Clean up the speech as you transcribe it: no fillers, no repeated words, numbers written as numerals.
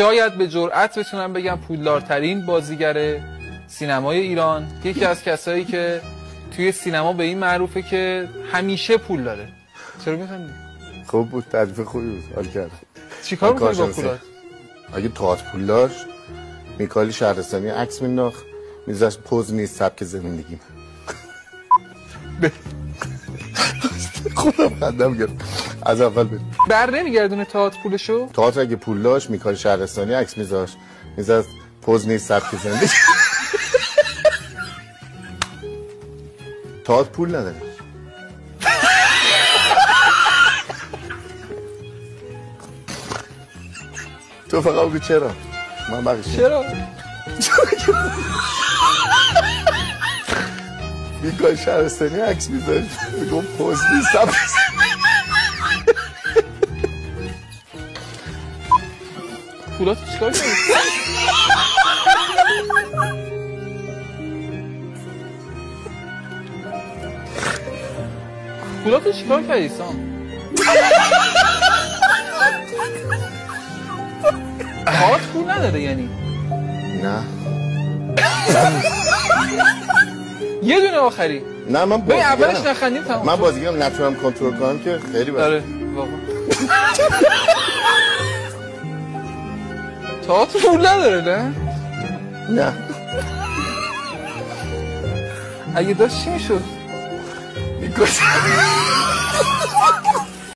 شاید به جرئت بتونم بگم پولدارترین بازیگر سینمای ایران، یکی از کسایی که توی سینما به این معروفه که همیشه پول داره. چرا میخندی؟ خوب بود، تعریف خوبی بود، حال کردم. چیکار می‌کنی با پولات؟ اگه تئاتر پول داشت میکائیل شهرستانی عکس مینداخت، میذاشت پوز نیست سبک زندگیم. خودم خندم گرفت. از اول بر نمیگردونه تئاتر پولشو؟ تئاتر اگه پول داشت میکائیل شهرستانی عکس میذاشت، میذاشت پوز نیست سبک زندگی. تئاتر پول نداره. تو فقط بگو چرا؟ من بقیش چرا؟ میکائیل شهرستانی عکس میذاشت، میگم پوز نیست سبک پولاتو چیکار کردی؟ پولاتو چیکار کردی سام؟ تئاتر پول نداره یعنی؟ نه یه دونه آخری. نه من ببین اولش نخندیم تمام. من بازیگرم، نتونم کنترل کنم که خیلی بده. آره واقعا. تئاتر پول نداره نه؟ نه. اگه داشت چی میشد؟